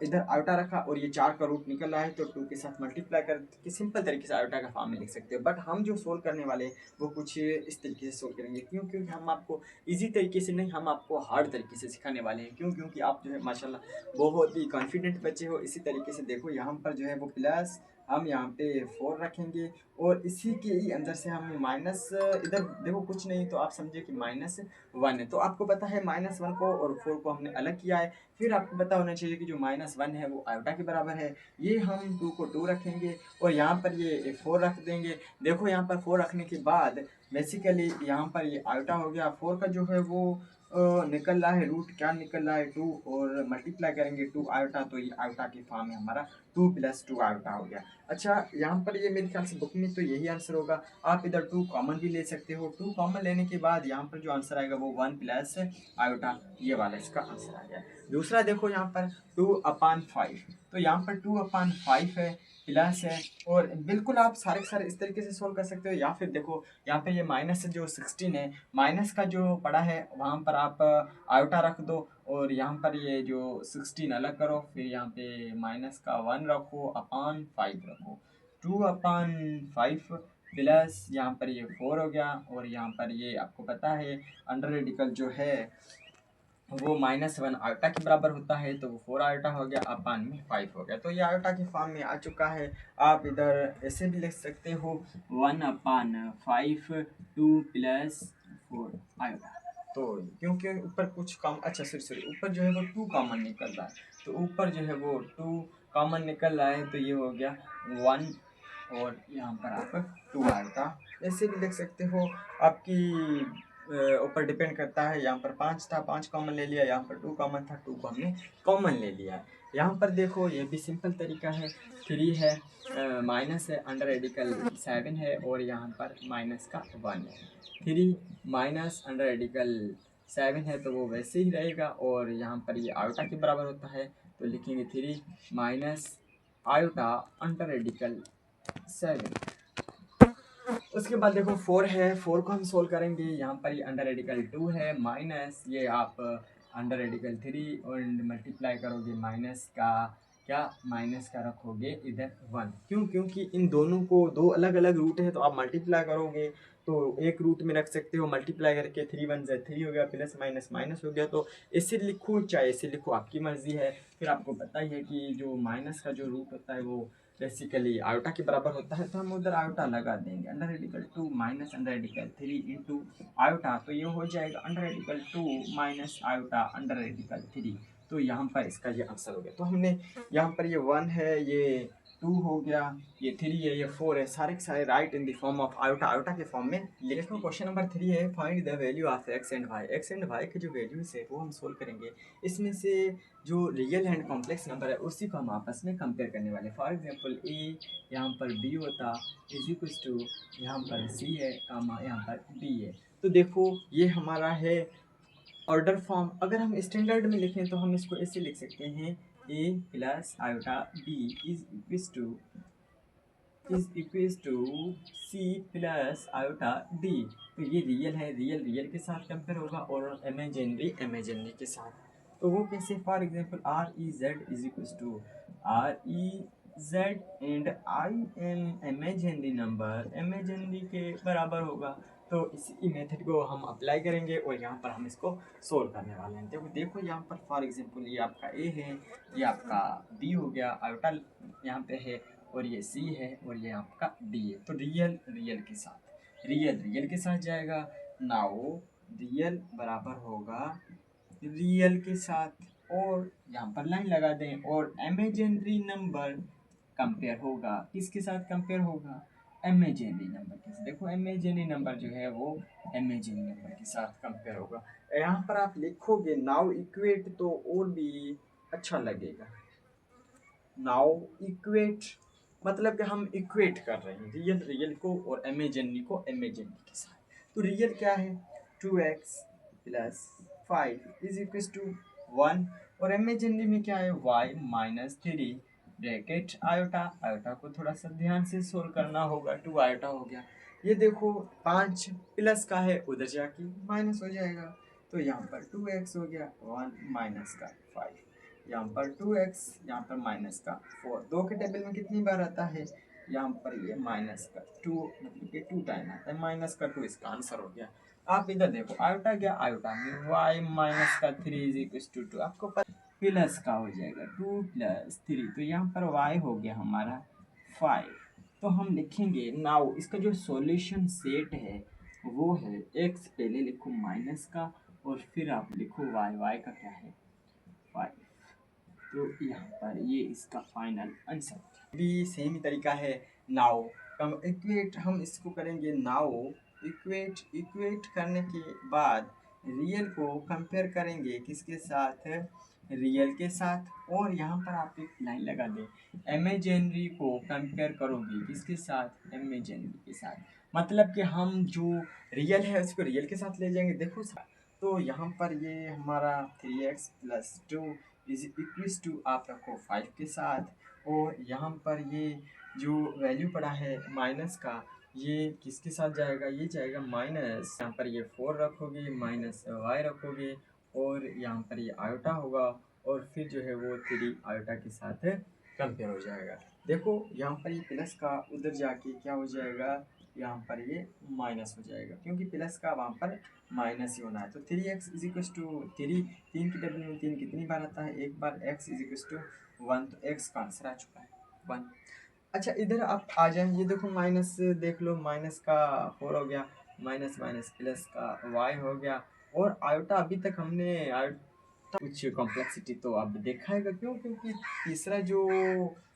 S1: इधर आयोटा रखा और ये 4 का रूट निकल रहा है तो 2 के साथ मल्टीप्लाई करके सिंपल तरीके से आयोटा का फॉर्म में लिख सकते हो। बट हम जो सोल्व करने वाले हैं वो कुछ इस तरीके से सोल्व करेंगे। क्यों, क्योंकि हम आपको इजी तरीके से नहीं, हम आपको हार्ड तरीके से सिखाने वाले हैं। क्यों, क्योंकि आप जो है माशाल्लाह बहुत ही कॉन्फिडेंट बच्चे हो। इसी तरीके से देखो यहाँ पर जो है वो प्लस हम यहाँ पे 4 रखेंगे, और इसी के ही अंदर से हम माइनस, इधर देखो कुछ नहीं तो आप समझिए कि -1 है। तो आपको पता है -1 को और 4 को हमने अलग किया है। फिर आपको पता होना चाहिए कि जो -1 है वो आयोटा के बराबर है। ये हम 2 को 2 रखेंगे और यहाँ पर ये 4 रख देंगे। देखो यहाँ पर 4 रखने के बाद बेसिकली यहाँ पर ये आयोटा हो गया, 4 का जो है वो निकल रहा है रूट, क्या निकल रहा है 2, और मल्टीप्लाई करेंगे 2 आयोटा, तो ये आयोटा की फॉर्म में हमारा 2 + 2 आयोटा हो गया। अच्छा यहाँ पर ये मेरे ख्याल से बुक में तो यही आंसर होगा। आप इधर 2 कॉमन भी ले सकते हो। 2 कॉमन लेने के बाद यहाँ पर जो आंसर आएगा वो 1 + आयोटा, ये वाला इसका आंसर आ गया। दूसरा देखो यहाँ पर 2/5, तो यहाँ पर 2/5 है, प्लस है, और बिल्कुल आप सारे के सारे इस तरीके से सोल्व कर सकते हो। या फिर देखो यहाँ पे ये माइनस जो 16 है, माइनस का जो पड़ा है वहाँ पर आप आयोटा रख दो, और यहाँ पर ये जो 16 अलग करो, फिर यहाँ पे -1 रखो, /5 रखो। 2/5 प्लस यहाँ पर ये 4 हो गया, और यहाँ पर ये आपको पता है अंडर रेडिकल जो है वो -1 आयोटा के बराबर होता है, तो वो 4 आयोटा हो गया, अपान में 5 हो गया। तो ये आयोटा के फॉर्म में आ चुका है। आप इधर ऐसे भी लिख सकते हो 1/5 2 + 4 आयोटा। तो क्योंकि ऊपर कुछ कम, अच्छा सॉरी ऊपर जो है वो 2 कॉमन निकल रहा है, तो ऊपर जो है वो 2 कॉमन निकल रहा है, तो ये हो गया 1, और यहाँ पर आप 2 आयोटा ऐसे भी लिख सकते हो। आपकी ऊपर डिपेंड करता है। यहाँ पर 5 था, 5 कॉमन ले लिया, यहाँ पर 2 कॉमन था, 2 को हमने कॉमन ले लिया। यहाँ पर देखो ये भी सिंपल तरीका है, 3 है, माइनस है, अंडर रेडिकल 7 है, और यहाँ पर माइनस का 1 है। 3 माइनस अंडर रेडिकल 7 है, तो वो वैसे ही रहेगा, और यहाँ पर ये आयोटा के बराबर होता है, तो लिखेंगे 3 माइनस आयोटा अंडर रेडिकल 7। उसके बाद देखो 4 है, 4 को हम सोल्व करेंगे। यहाँ पर ये अंडर रेडिकल 2 है, माइनस ये आप अंडर रेडिकल 3 और मल्टीप्लाई करोगे, माइनस का क्या, माइनस का रखोगे इधर 1। क्यों? क्योंकि इन दोनों को दो अलग अलग रूट है, तो आप मल्टीप्लाई करोगे तो एक रूट में रख सकते हो, मल्टीप्लाई करके 3 1 3 हो गया, प्लस माइनस माइनस हो गया। तो ऐसे लिखो चाहे ऐसे लिखो, आपकी मर्जी है। फिर आपको पता ही है कि जो माइनस का जो रूट होता है वो बेसिकली आयोटा के बराबर होता है, तो हम उधर आयोटा लगा देंगे। Under radical 2 minus under radical 3 into iota, तो ये हो जाएगा under radical 2 minus iota under radical 3। तो यहाँ पर इसका ये आंसर हो गया। तो हमने यहाँ पर ये 1 है, ये 2 हो गया, ये 3 है, ये 4 है, सारे के सारे right in the form of iota, iota के फॉर्म में लिखो। क्वेश्चन नंबर 3 है, find the value of X and Y. X and Y के जो वैल्यूज है वो हम सोल्व करेंगे। इसमें से जो रियल एंड कॉम्प्लेक्स नंबर है उसी को हम आपस में कंपेयर करने वाले। फॉर एग्जांपल ए यहाँ पर बी होता इज इक्वल टू यहाँ पर सी है, कामा यहाँ पर डी है। तो देखो ये हमारा है ऑर्डर फॉर्म। अगर हम स्टैंडर्ड में लिखें तो हम इसको ऐसे लिख सकते हैं, A plus iota B is equal to C plus iota D. तो ये रियल है, रियल रियल के साथ कंपेयर होगा, और इमेजिनरी इमेजिनरी के साथ। तो वो कैसे? For example R E Z is equal to R E Z and I M imaginary number imaginary के बराबर होगा। तो इसी मेथड को हम अप्लाई करेंगे, और यहाँ पर हम इसको सोल्व करने वाले हैं। देखो देखो यहाँ पर फॉर एग्जांपल ये आपका ए है, ये आपका बी हो गया, आयोटा यहाँ पे है, और ये सी है, और ये आपका डी है। तो रियल रियल के साथ, रियल रियल के साथ जाएगा। नाउ रियल बराबर होगा रियल के साथ, और यहाँ पर लाइन लगा दें, और इमेजिनरी नंबर कंपेयर होगा, किसके साथ कंपेयर होगा? इमेजिनरी नंबर के साथ। देखो इमेजिनरी नंबर जो है वो इमेजिनरी नंबर के साथ कंपेयर होगा। यहाँ पर आप लिखोगे नाउ इक्वेट, तो और भी अच्छा लगेगा। नाउ इक्वेट मतलब कि हम इक्वेट कर रहे हैं रियल रियल को और इमेजिनरी को इमेजिनरी के साथ। तो रियल क्या है? 2x plus 5 is equal to 1, और इमेजिनरी में क्या है? y minus 3 bracket iota. Iota को थोड़ा सा ध्यान से सोल्व करना होगा। 2 आयोटा हो गया। ये देखो 5 प्लस का है, उधर जाके माइनस हो जाएगा, तो यहाँ पर 2x हो गया, 1 माइनस का 5, यहाँ पर 2x, यहाँ पर माइनस का 4। 2 के टेबल में कितनी बार आता है? यहाँ पर ये माइनस का 2, मतलब कि 2 टाइम आता है, माइनस का 2 इसका आंसर हो गया। आप इधर देखो आयोटा गया, आयोटा में y माइनस का 3 इज इक्वल टू 2, आपको पता प्लस का हो जाएगा 2 + 3, तो यहाँ पर y हो गया हमारा 5। तो हम लिखेंगे नाउ इसका जो सॉल्यूशन सेट है वो है x, पहले लिखो माइनस का, और फिर आप लिखो y का क्या है? 5। तो यहाँ पर ये इसका फाइनल आंसर भी सेम ही तरीका है। नाउ कम इक्वेट हम इसको करेंगे। नाउ इक्वेट इक्वेट करने के बाद रियल को कंपेयर करेंगे किसके साथ? रियल के साथ। और यहाँ पर आप एक लाइन लगा दें, इमेजिनरी को कंपेयर करोगे किसके साथ? इमेजिनरी के साथ। मतलब कि हम जो रियल है उसको रियल के साथ ले जाएंगे। देखो तो यहाँ पर ये हमारा 3x + 2 इज इक्वल टू आप रखो 5 के साथ, और यहाँ पर ये जो वैल्यू पड़ा है माइनस का, ये किसके साथ जाएगा? ये जाएगा माइनस, यहाँ पर ये 4 रखोगे, माइनस y रखोगे, और यहाँ पर ये आयोटा होगा, और फिर जो है वो 3 आयोटा के साथ कंपेयर हो जाएगा। देखो यहाँ पर ये प्लस का उधर जाके क्या हो जाएगा? यहाँ पर ये माइनस हो जाएगा, क्योंकि प्लस का वहाँ पर माइनस ही होना है। तो 3x इज इक्वल टू 3, 3 की टेबल में 3 कितनी बार आता है, एक बार। x इज इक्वल टू 1, तो x का आंसर आ चुका है 1। अच्छा इधर आप आ जाए, ये देखो माइनस देख लो, माइनस का 4 हो गया, माइनस माइनस प्लस का y हो गया, और आयोटा अभी तक हमने कुछ कॉम्प्लेक्सिटी तो अब देखा है। क्यों? क्योंकि तीसरा जो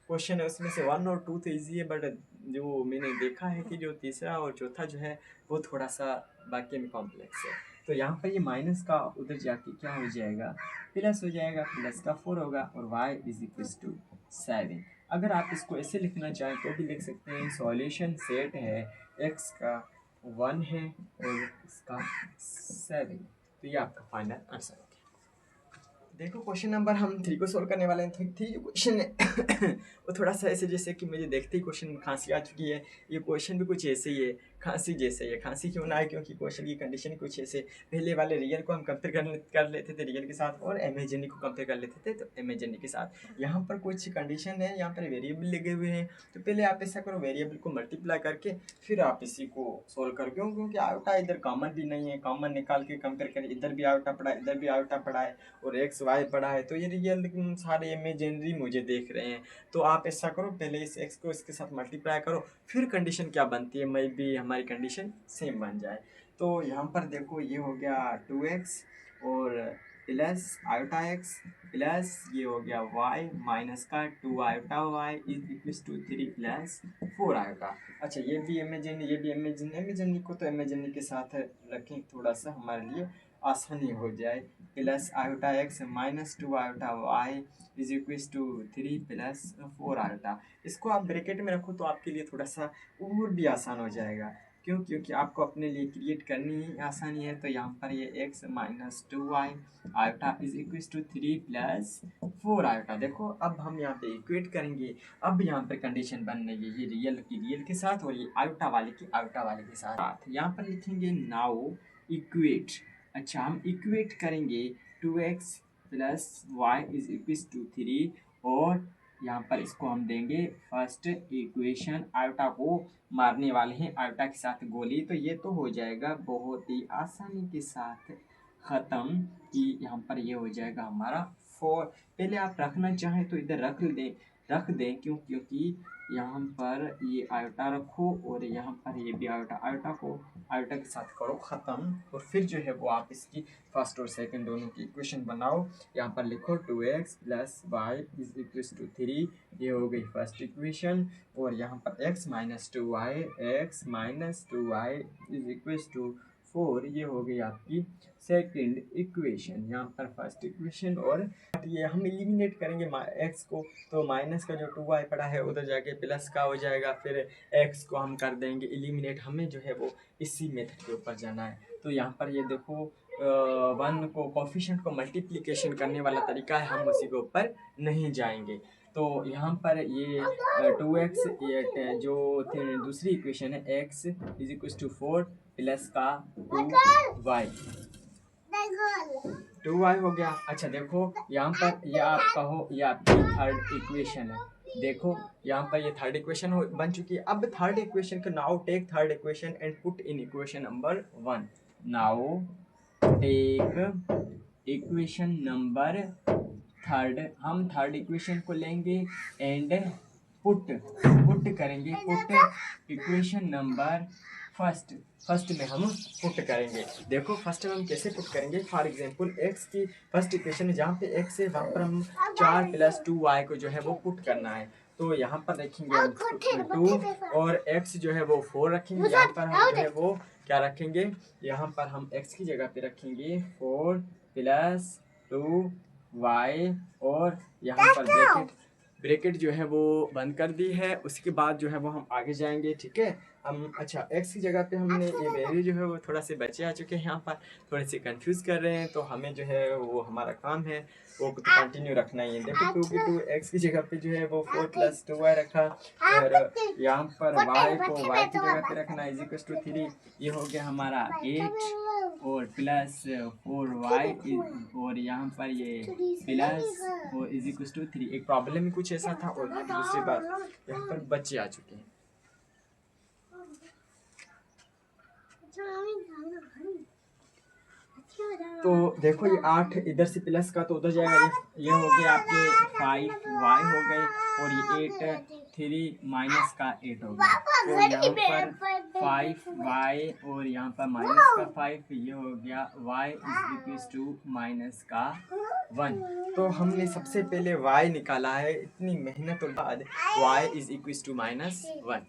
S1: क्वेश्चन है उसमें से 1 और 2 तो ईजी है, बट जो मैंने देखा है कि जो तीसरा और चौथा जो है वो थोड़ा सा बाकी में कॉम्प्लेक्स है। तो यहाँ पर ये माइनस का उधर जाके क्या हो जाएगा, प्लस हो जाएगा, प्लस का 4 होगा, और y इज इक्वल टू 7। अगर आप इसको ऐसे लिखना चाहें तो भी लिख सकते हैं, सॉल्यूशन सेट है x का 1 है और इसका 7। तो ये आपका फाइनल आंसर है। देखो क्वेश्चन नंबर हम 3 को सोल्व करने वाले हैं। 3 जो क्वेश्चन है वो थोड़ा सा ऐसे जैसे कि मुझे देखते ही क्वेश्चन खांसी आ चुकी है। ये क्वेश्चन भी कुछ ऐसे ही है, खांसी जैसे ही है। खांसी क्यों ना है, क्योंकि क्वेश्चन की कंडीशन कुछ ऐसे, पहले वाले रियल को हम कंपेयर कर लेते थे रियल के साथ, और इमेजिनरी को कंपेयर कर लेते थे तो इमेजिनरी के साथ। यहाँ पर कुछ कंडीशन है, यहाँ पर वेरिएबल लगे हुए हैं, तो पहले आप ऐसा करो, वेरिएबल को मल्टीप्लाई करके फिर आप इसी को सोल्व करो। क्यों? क्योंकि आयोटा इधर कॉमन भी नहीं है, कॉमन निकाल के कंपेयर करें, इधर भी आयोटा पड़ा है, इधर भी आयोटा पड़ा है, और एक्स वाई पड़ा है, तो ये रियल सारे इमेजिनरी मुझे देख रहे हैं। तो आप ऐसा करो, पहले इस एक्स को इसके साथ मल्टीप्लाई करो, फिर कंडीशन क्या बनती है, मे भी हमारी कंडीशन सेम बन जाए। तो यहाँ पर देखो ये हो गया 2x और प्लस आयोटा x प्लस ये हो गया y माइनस का 2 iota y is equal to 3 plus 4 iota. अच्छा ये भी इमेजिनरी, ये भी इमेजिनरी, इमेजिनरी को तो इमेजिनरी के साथ रखें, थोड़ा सा हमारे लिए आसानी हो जाए। Plus iota x minus 2 iota y is equal to 3 plus 4 iota. इसको आप ब्रैकेट में रखो तो आपके लिए थोड़ा सा और भी आसान हो जाएगा। क्यों? क्योंकि आपको अपने लिए क्रिएट करनी ही आसानी है। तो यहाँ पर ये x minus 2y iota is equal to 3 plus 4 iota. देखो अब हम यहाँ पे इक्वेट करेंगे, अब यहाँ पर कंडीशन बन रही है, ये रियल की रियल के साथ और ये आयोटा वाले की आयोटा वाले के साथ। यहाँ पर लिखेंगे नाउ इक्वेट। अच्छा हम इक्वेट करेंगे 2x plus Y is equal to 3, और यहाँ पर इसको हम देंगे फर्स्ट इक्वेशन। आयोटा को मारने वाले हैं आयोटा के साथ गोली, तो ये तो हो जाएगा बहुत ही आसानी के साथ ख़त्म, कि यहाँ पर ये हो जाएगा हमारा 4। पहले आप रखना चाहें तो इधर रख दें क्योंकि यहाँ पर ये आयोटा रखो और यहाँ पर ये भी आयोटा, आयोटा को आयोटा के साथ करो ख़त्म, और फिर जो है वो आप इसकी फर्स्ट और सेकंड दोनों की इक्वेशन बनाओ। यहाँ पर लिखो 2x plus Y is equal to 3, ये हो गई फर्स्ट इक्वेशन, और यहाँ पर x minus 2y, x minus 2y is equal to 4, ये हो गई आपकी सेकंड इक्वेशन। यहाँ पर फर्स्ट इक्वेशन, और ये हम एलिमिनेट करेंगे x को, तो माइनस का जो 2y पड़ा है उधर जाके प्लस का हो जाएगा, फिर x को हम कर देंगे एलिमिनेट। हमें जो है वो इसी मेथड के ऊपर जाना है। तो यहाँ पर ये देखो 1 को कोफिशिएंट को मल्टीप्लिकेशन करने वाला तरीका है, हम उसी के ऊपर नहीं जाएंगे। तो यहाँ पर ये 2x जो दूसरी इक्वेशन है x is equal to 4 plus का 2y, 2y हो गया। अच्छा देखो यहाँ पर ये आपका हो, ये आपकी थर्ड इक्वेशन है। देखो यहाँ पर ये थर्ड इक्वेशन बन चुकी है। अब थर्ड इक्वेशन को now take third equation and put in equation number 1। Now take equation number third, हम थर्ड इक्वेशन को लेंगे एंड पुट करेंगे, पुट इक्वेशन नंबर फर्स्ट में हम पुट करेंगे। देखो फर्स्ट में हम कैसे पुट करेंगे, फॉर एग्जांपल x की फर्स्ट इक्वेशन जहाँ पे x है वहाँ पर हम 4 प्लस 2y को जो है वो पुट करना है। तो यहाँ पर रखेंगे हम 2 और x जो है वो 4 रखेंगे। यहाँ पर हम जो है वो क्या रखेंगे, यहाँ पर हम x की जगह पे रखेंगे 4 प्लस 2y, और यहाँ पर ब्रैकेट जो है वो बंद कर दी है। उसके बाद जो है वो हम आगे जाएंगे, ठीक है। हम अच्छा x की जगह पे हमने ये वैल्यू जो है वो थोड़ा से बचे आ चुके हैं, यहाँ पर थोड़े से कंफ्यूज कर रहे हैं, तो हमें जो है वो हमारा काम है वो तो कंटिन्यू रखना ही है। देखो 2 की 2 x की जगह पे जो है वो 4 प्लस 2y रखा, और यहाँ पर y को y की जगह पे रखना इज इक्वल टू 3, ये हो गया हमारा 8 और प्लस 4y, और यहाँ पर ये प्लस और इज इक्वल टू 3। एक प्रॉब्लम ही कुछ ऐसा था, और दूसरी बात यहाँ पर बच्चे आ चुके हैं। तो देखो ये 8 इधर से प्लस का तो उधर जाएगा, ये हो गया आपके 5y हो गए, और ये 8 3 माइनस का 8 हो गया, तो यहाँ पर 5y और यहाँ पर माइनस का 5, ये हो गया y is equal to minus का 1। तो हमने सबसे पहले y निकाला है, इतनी मेहनत के बाद y is equal to minus 1।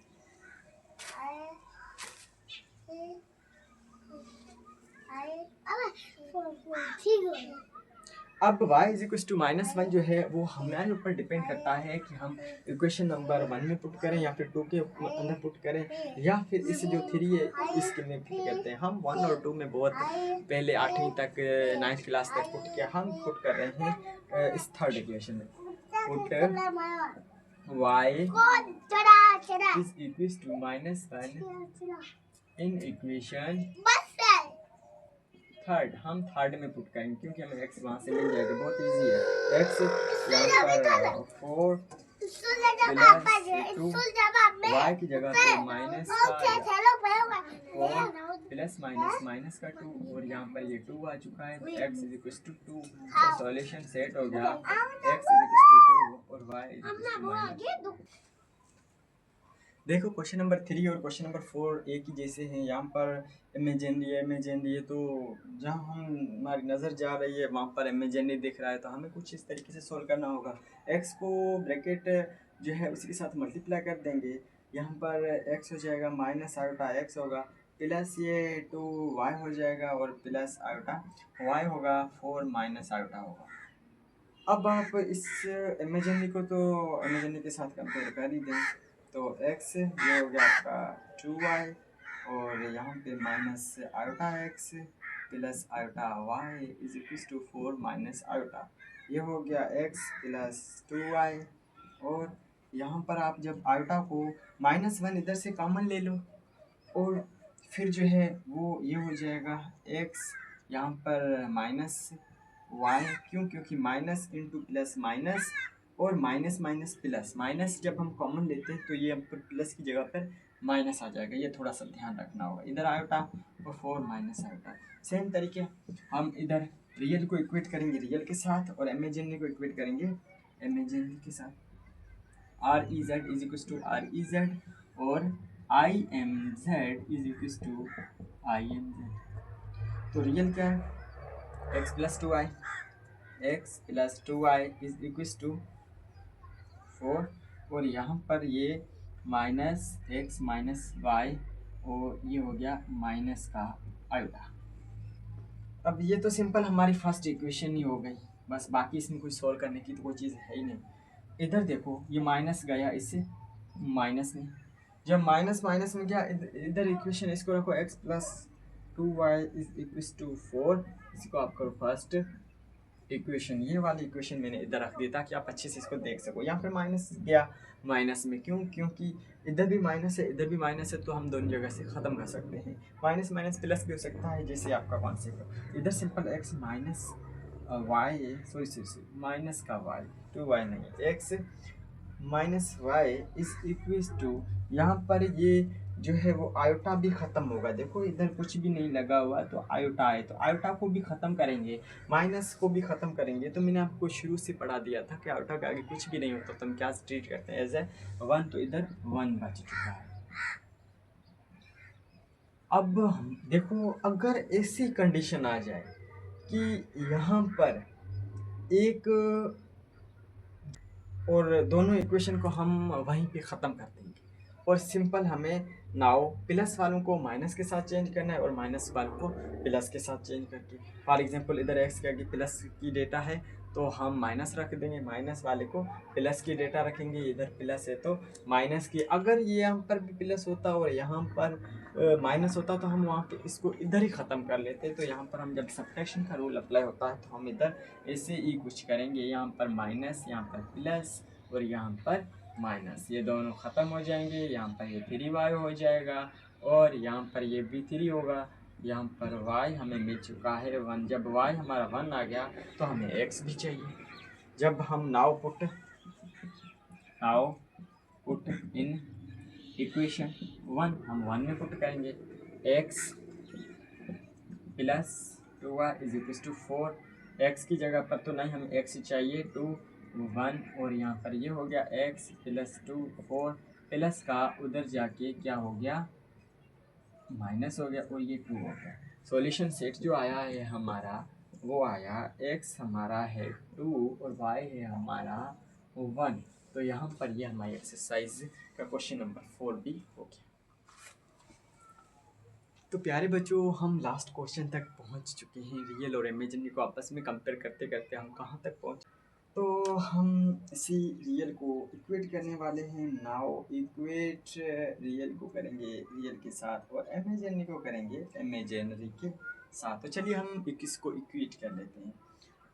S1: अब y is equal to minus 1 जो है वो हमारे ऊपर डिपेंड करता है कि हम इक्वेशन नंबर 1 में पुट करें या फिर 2 के अंदर पुट करें, या फिर इस जो 3 है इसके में पुट करते हैं। हम 1 और 2 में बहुत पहले 8वीं तक 9th क्लास तक पुट किया, हम पुट कर रहे हैं इस थर्ड इक्वेशन में। Put y is equal to minus 1 in equation third, हम थर्ड में पुट करेंगे क्योंकि हमें x वहाँ से मिल जाएगा, बहुत इजी है। x यहाँ पर 4 प्लस 2 y की जगह पे माइनस का 4 प्लस माइनस का 2, और यहाँ पर ये 2 आ चुका है, तो x इज इक्वल टू 2, तो सॉल्यूशन सेट हो गया, x इज इक्वल टू 2 और y is equal to minus. देखो क्वेश्चन नंबर 3 और क्वेश्चन नंबर 4 एक ही जैसे हैं, यहाँ पर इमेजिनरी है, तो जहाँ हमारी नज़र जा रही है वहाँ पर इमेजिनरी दिख रहा है, तो हमें कुछ इस तरीके से सॉल्व करना होगा। x को ब्रैकेट जो है उसी के साथ मल्टीप्लाई कर देंगे, यहाँ पर x हो जाएगा माइनस आयोटा x होगा, प्लस ये 2y हो जाएगा, और प्लस आयोटा y होगा, 4 माइनस आयोटा होगा। अब आप इस इमेजिनरी को तो इमेजिनरी के साथ कंपेयर कर ही दें, तो x ये हो गया आपका 2y, और यहाँ पे minus iota x plus iota y is equal to 4 minus iota, ये हो गया x प्लस 2y, और यहाँ पर आप जब आयोटा को -1 इधर से कॉमन ले लो, और फिर जो है वो ये हो जाएगा x यहाँ पर माइनस y, क्योंकि माइनस इंटू प्लस माइनस, और माइनस माइनस प्लस, माइनस जब हम कॉमन लेते हैं तो ये हम पर प्लस की जगह पर माइनस आ जाएगा, ये थोड़ा सा ध्यान रखना होगा। इधर आयोटा और 4 माइनस आयोटा, सेम तरीके हम इधर रियल को इक्वेट करेंगे रियल के साथ, और इमेजिनरी को इक्वेट करेंगे इमेजिनरी के साथ। R E Z is equal to R E Z, और I M Z is equal to I M Z. तो रियल क्या है, x plus 2y is equal to 4, और यहाँ पर ये माइनस x माइनस y, और ये हो गया माइनस का आयोटा। अब ये तो सिंपल हमारी फर्स्ट इक्वेशन ही हो गई, बस बाकी इसमें कुछ सॉल्व करने की तो कोई चीज़ है ही नहीं। इधर देखो ये माइनस गया, इससे माइनस नहीं, जब माइनस माइनस में गया, इधर इक्वेशन इसको रखो x plus 2y is equal to 4, इसको आप करो फर्स्ट इक्वेशन, ये वाली इक्वेशन मैंने इधर रख दी ताकि आप अच्छे से इसको देख सको। यहाँ पर माइनस गया माइनस में, क्योंकि इधर भी माइनस है इधर भी माइनस है, तो हम दोनों जगह से ख़त्म कर सकते हैं। माइनस माइनस प्लस भी हो सकता है, जैसे आपका कॉन्सेप्ट। इधर सिंपल x माइनस वाई है, सॉरी माइनस का y, 2y नहीं, x minus Y is equal to, यहाँ पर ये जो है वो आयोटा भी ख़त्म होगा। देखो इधर कुछ भी नहीं लगा हुआ, तो आयोटा है, तो आयोटा को भी ख़त्म करेंगे, माइनस को भी ख़त्म करेंगे। तो मैंने आपको शुरू से पढ़ा दिया था कि आयोटा के आगे कुछ भी नहीं होता, तो हम क्या ट्रीट करते हैं एज ए 1, तो इधर 1 बच चुका है। अब देखो अगर ऐसी कंडीशन आ जाए कि यहाँ पर एक और दोनों इक्वेशन को हम वहीं पे ख़त्म कर देंगे, और सिंपल हमें नाउ प्लस वालों को माइनस के साथ चेंज करना है और माइनस वालों को प्लस के साथ चेंज करके। फॉर एग्जांपल इधर x के आगे प्लस की डेटा है तो हम माइनस रख देंगे, माइनस वाले को प्लस की डेटा रखेंगे, इधर प्लस है तो माइनस की। अगर ये यहाँ पर भी प्लस होता और यहाँ पर माइनस होता तो हम वहाँ पे इसको इधर ही ख़त्म कर लेते। तो यहाँ पर हम जब सब्ट्रैक्शन का रूल अप्लाई होता है तो हम इधर ऐसे ही कुछ करेंगे, यहाँ पर माइनस, यहाँ पर प्लस और यहाँ पर माइनस, ये दोनों ख़त्म हो जाएंगे। यहाँ पर ये 3y हो जाएगा और यहाँ पर ये भी 3 होगा। यहाँ पर y हमें मिल चुका है 1। जब y हमारा 1 आ गया तो हमें x भी चाहिए। जब हम नाउ पुट इन इक्वेशन 1, हम 1 में पुट करेंगे x plus 2y is equal to 4। X की जगह पर तो नहीं, हमें एक्स चाहिए 2 1, और यहाँ पर ये हो गया x प्लस 2 4 प्लस का उधर जाके क्या हो गया माइनस हो गया, और ये 2 हो गया। सॉल्यूशन सेट जो आया है हमारा वो आया x हमारा है 2 और y है हमारा 1। तो यहाँ पर ये हमारी एक्सरसाइज का क्वेश्चन नंबर 4 भी हो गया। तो प्यारे बच्चों, हम लास्ट क्वेश्चन तक पहुँच चुके हैं। रियल और इमेजिनरी को आपस में कंपेयर करते करते हम कहाँ तक पहुँचे, तो हम इसी रियल को इक्वेट करने वाले हैं। नाउ इक्वेट रियल को करेंगे रियल के साथ और इमेजिनरी को करेंगे इमेजिनरी के साथ। तो चलिए हम इसको इक्वेट कर लेते हैं।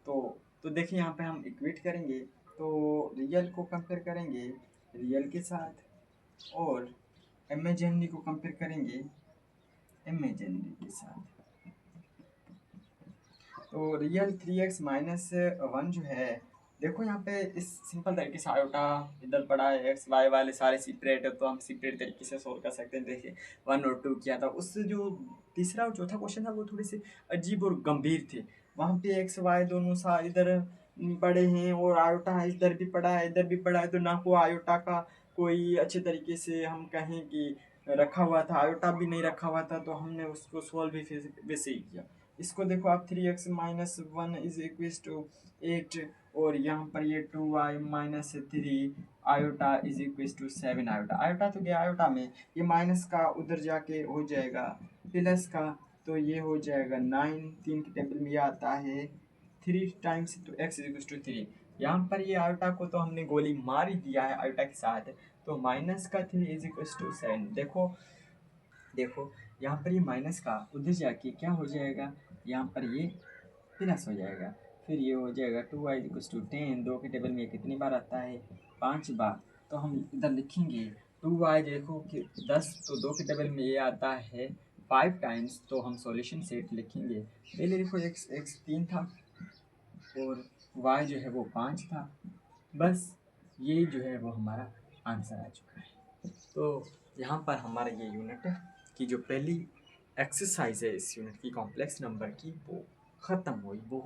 S1: तो देखिए यहाँ पे हम इक्वेट करेंगे तो रियल को कंपेयर करेंगे रियल के साथ और इमेजिनरी को कंपेयर करेंगे इमेजिनरी के साथ। तो रियल 3x माइनस 1 जो है, देखो यहाँ पे इस सिंपल तरीके से आयोटा इधर पड़ा है, एक्स वाई वाले सारे सेपरेट है, तो हम सेपरेट तरीके से सोल्व कर सकते हैं। देखिए 1 और 2 किया था, उससे जो तीसरा और चौथा क्वेश्चन था वो थोड़े से अजीब और गंभीर थे। वहाँ पे एक्स वाई दोनों सा इधर पड़े हैं और आयोटा इधर भी पड़ा है इधर भी पड़ा है, तो ना को आयोटा का कोई अच्छे तरीके से हम कहें कि रखा हुआ था, आयोटा भी नहीं रखा हुआ था, तो हमने उसको सॉल्व भी फिर वैसे ही किया। इसको देखो आप 3x minus 1 is equal to 8 और यहाँ पर ये 2y minus 3 iota is equal to 7 iota. Iota तो गया आयोटा में, ये माइनस का उधर जाके हो जाएगा प्लस का, तो ये हो जाएगा 9। 3 के टेबल में ये आता है 3 times two x is equal to 3। यहाँ पर ये आयोटा को तो हमने गोली मार ही दिया है आयोटा के साथ, तो माइनस का 3 इज इक्व टू 7। देखो यहाँ पर ये माइनस का उधर जाके क्या हो जाएगा, यहाँ पर ये प्लस हो जाएगा, फिर ये हो जाएगा 2y इक्वल टू 10। 2 के टेबल में कितनी बार आता है 5 बार, तो हम इधर लिखेंगे 2y, देखो कि 10, तो 2 के टेबल में ये आता है 5 टाइम्स, तो हम सॉल्यूशन सेट लिखेंगे। पहले देखो x 3 था और y जो है वो 5 था, बस ये जो है वो हमारा आंसर आ चुका है। तो यहाँ पर हमारा ये यूनिट की जो पहली एक्सरसाइज है इस यूनिट की कॉम्प्लेक्स नंबर की वो ख़त्म हुई। वो